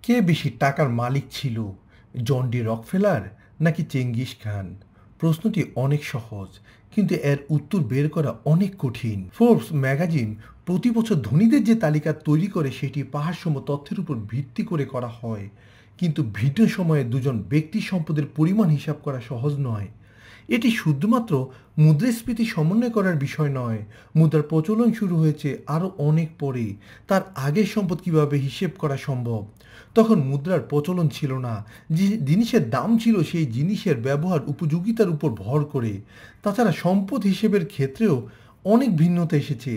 কে বেশি টাকার মালিক ছিল, জন ডি রকফেলার নাকি চেঙ্গিস খান? প্রশ্নটি অনেক সহজ, কিন্তু এর উত্তর বের করা অনেক কঠিন। ফোর্বস ম্যাগাজিন প্রতি বছর ধনীদের যে তালিকা তৈরি করে সেটি পাহাড়সম তথ্যের উপর ভিত্তি করে করা হয়, কিন্তু ভিন্ন সময়ে দুজন ব্যক্তির সম্পদের পরিমাণ হিসাব করা সহজ নয়। এটি শুধুমাত্র মুদ্রাস্ফীতি সমন্বয় করার বিষয় নয়। মুদ্রার প্রচলন শুরু হয়েছে আরও অনেক পরে। তার আগের সম্পদ কিভাবে হিসেব করা সম্ভব? তখন মুদ্রার প্রচলন ছিল না। যে জিনিসের দাম ছিল সেই জিনিসের ব্যবহার উপযোগিতার উপর ভর করে। তাছাড়া সম্পদ হিসেবের ক্ষেত্রেও অনেক ভিন্নতা এসেছে।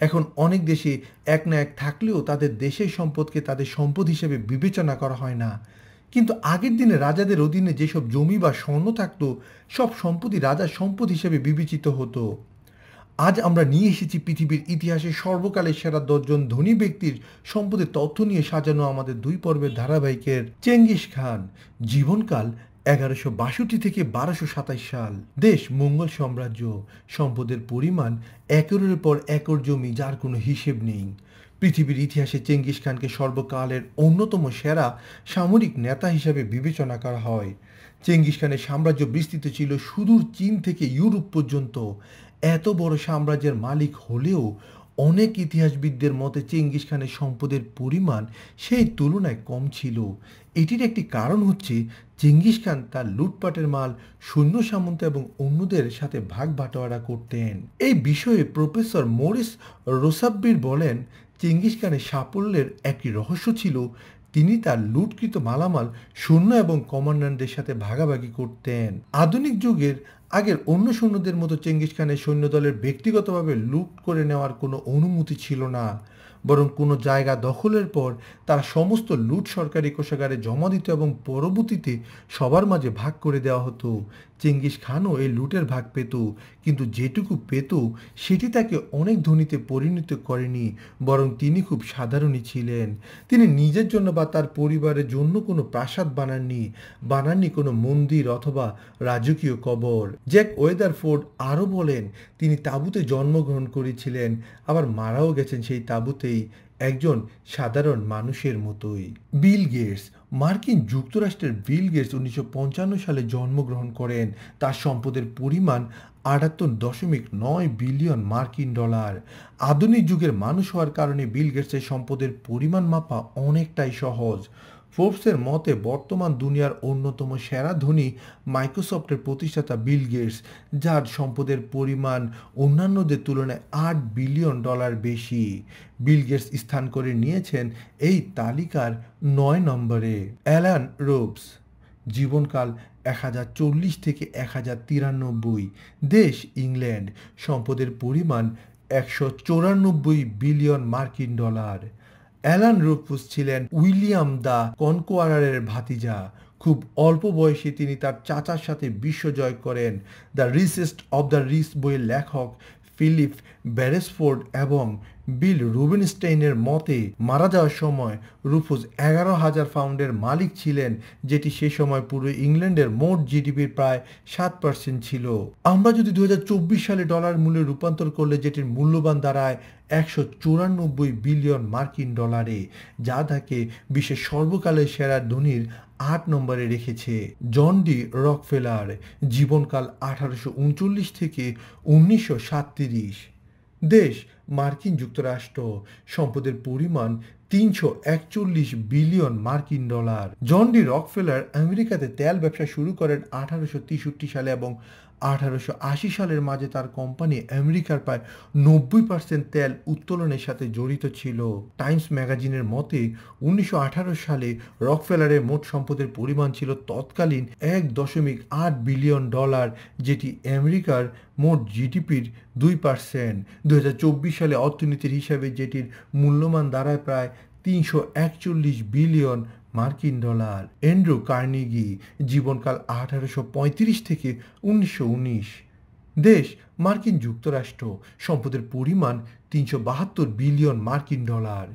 এখন অনেক দেশে এক না এক থাকলেও তাদের দেশের সম্পদকে তাদের সম্পদ হিসেবে বিবেচনা করা হয় না। কিন্তু আগের দিনে রাজাদের অধীনে যেসব জমি বা স্বর্ণ থাকতো, সব সম্পত্তি রাজার সম্পদ হিসেবে বিবেচিত হতো। আজ আমরা নিয়ে এসেছি পৃথিবীর ইতিহাসে সর্বকালের সেরা 10 জন ধনী ব্যক্তির সম্পদের তথ্য নিয়ে সাজানো আমাদের 2 পর্বের ধারাবাহিকের চেঙ্গিস খান। জীবনকাল 1162 থেকে 1227 সাল। দেশ মঙ্গল সাম্রাজ্য। সম্পদের পরিমাণ একরের পর একর জমি, যার কোনো হিসেব নেই। পৃথিবীর ইতিহাসে চেঙ্গিস খানকে সর্বকালের অন্যতম সেরা সামরিক নেতা হিসাবে বিবেচনা করা হয়। চেঙ্গিস খানের সাম্রাজ্য বিস্তৃত ছিল সুদূর চীন থেকে ইউরোপ পর্যন্ত। এত বড় সাম্রাজ্যের মালিক হলেও অনেক ইতিহাসবিদদের মতে চেঙ্গিস খানের সম্পদের পরিমাণ সেই তুলনায় কম ছিল। এটির একটি কারণ হচ্ছে চেঙ্গিস খান তার লুটপাটের মাল সৈন্য সামন্ত এবং অন্যদের সাথে ভাগ বাটোয়ারা করতেন। এই বিষয়ে প্রফেসর মরিস রোসাব্বির বলেন, চেঙ্গিস খানের সাফল্যের একটি রহস্য ছিল তিনি তার লুটকৃত মালামাল সৈন্য এবং কমান্ডারদের সাথে ভাগাভাগি করতেন। আধুনিক যুগের আগের অন্য সৈন্যদের মতো চেঙ্গিস খানের সৈন্যদলের ব্যক্তিগতভাবে লুট করে নেওয়ার কোনো অনুমতি ছিল না, বরং কোনো জায়গা দখলের পর তারা সমস্ত লুট সরকারি কোষাগারে জমা দিত এবং পরবর্তীতে সবার মাঝে ভাগ করে দেওয়া হতো। চেঙ্গিস খানও এই লুটের ভাগ পেত, কিন্তু যেটুকু পেত সেটি তাকে অনেক ধনীতে পরিণত করেনি, বরং তিনি খুব সাধারণই ছিলেন। তিনি নিজের জন্য বা তার পরিবারের জন্য কোনো প্রাসাদ বানাননি কোনো মন্দির অথবা রাজকীয় কবর। জ্যাক ওয়েদারফোর্ড আরও বলেন, তিনি তাঁবুতে জন্মগ্রহণ করেছিলেন, আবার মারাও গেছেন সেই তাঁবুতেই, একজন সাধারণ মানুষের মতোই। Bill Gates. মার্কিন যুক্তরাষ্ট্রের বিল গেটস 1955 সালে জন্মগ্রহণ করেন। তার সম্পদের পরিমাণ 78.9 বিলিয়ন মার্কিন ডলার। আধুনিক যুগের মানুষ হওয়ার কারণে বিল গেটসের সম্পদের পরিমাণ মাপা অনেকটাই সহজ। ফোর্বসের মতে বর্তমান দুনিয়ার অন্যতম সেরা ধনী মাইক্রোসফটের প্রতিষ্ঠাতা বিল গেটস, যার সম্পদের পরিমাণ অন্যান্যদের তুলনায় 8 বিলিয়ন ডলার বেশি। বিল গেটস স্থান করে নিয়েছেন এই তালিকার 9 নম্বরে। অ্যালান রোবস। জীবনকাল 1040 থেকে 1093। দেশ ইংল্যান্ড। সম্পদের পরিমাণ 194 বিলিয়ন মার্কিন ডলার। অ্যালান রুফুস ছিলেন উইলিয়াম দ্য কনকোয়ারারের ভাতিজা। খুব অল্প বয়সে তিনি তার চাচার সাথে বিশ্ব জয় করেন। The richest of the rich বইয়ের লেখক ফিলিপ বেরেসফোর্ড এবং বিল রুবেনস্টেইনের মতে মারা যাওয়ার সময় রুফুস 11,000 পাউন্ডের মালিক ছিলেন, যেটি সে সময় পুরো ইংল্যান্ডের মোট জিডিপির প্রায় 7% ছিল। আমরা যদি 2024 সালে ডলার মূল্যে রূপান্তর করলে যেটির মূল্যবান দাঁড়ায় 194 বিলিয়ন মার্কিন ডলারে, যা তাকে বিশ্বের সর্বকালের সেরা ধনীর 8 নম্বরে রেখেছে। জন ডি রকফেলার। জীবনকাল 1839 থেকে 1937। দেশ মার্কিন যুক্তরাষ্ট্র। সম্পদের পরিমাণ 341 বিলিয়ন মার্কিন ডলার। জন ডি রকফেলার আমেরিকাতে তেল ব্যবসা শুরু করেন 1863 সালে এবং 1880 সালের মাঝে তার কোম্পানি আমেরিকার প্রায় 90% তেল উত্তোলনের সাথে জড়িত ছিল। টাইমস ম্যাগাজিনের মতে 1918 সালে রকফেলারের মোট সম্পদের পরিমাণ ছিল তৎকালীন 1.8 বিলিয়ন ডলার, যেটি আমেরিকার মোট জিডিপির 2%। 2024 সালে অর্থনীতির হিসাবে যেটির মূল্যমান দাঁড়ায় প্রায় 341 বিলিয়ন মার্কিন ডলার। Andrew Carnegie. জীবনকাল 1835 থেকে 1919। দেশ মার্কিন যুক্তরাষ্ট্র সম্পদের পরিমাণ ৩৭২ বিলিয়ন মার্কিন ডলার।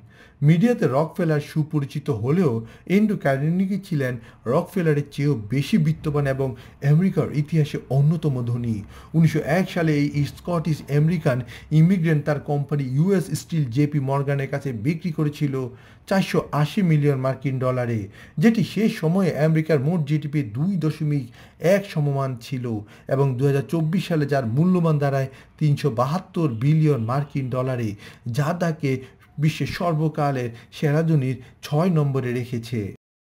মিডিয়াতে রকফেলার সুপরিচিত হলেও অ্যান্ড্রু কার্নেগি ছিলেন রকফেলারের চেয়েও বেশি বিত্তবান এবং আমেরিকার ইতিহাসে অন্যতম ধনী। ১৯০১ সালে এই স্কটিশ আমেরিকান ইমিগ্রেন্ট তার কোম্পানি ইউএস স্টিল জেপি মর্গানের কাছে বিক্রি করেছিল ৪৮০ মিলিয়ন মার্কিন ডলারে, যেটি সে সময়ে আমেরিকার মোট জিডিপি ২.১ সমমান ছিল এবং ২০২৪ সালে যার মূল্যমান দাঁড়ায় ৩৭২ বিলিয়ন মার্কিন ডলারে, যা তাকে বিশ্বের সর্বকালের সেরা ধনীর ৬ নম্বরে রেখেছে।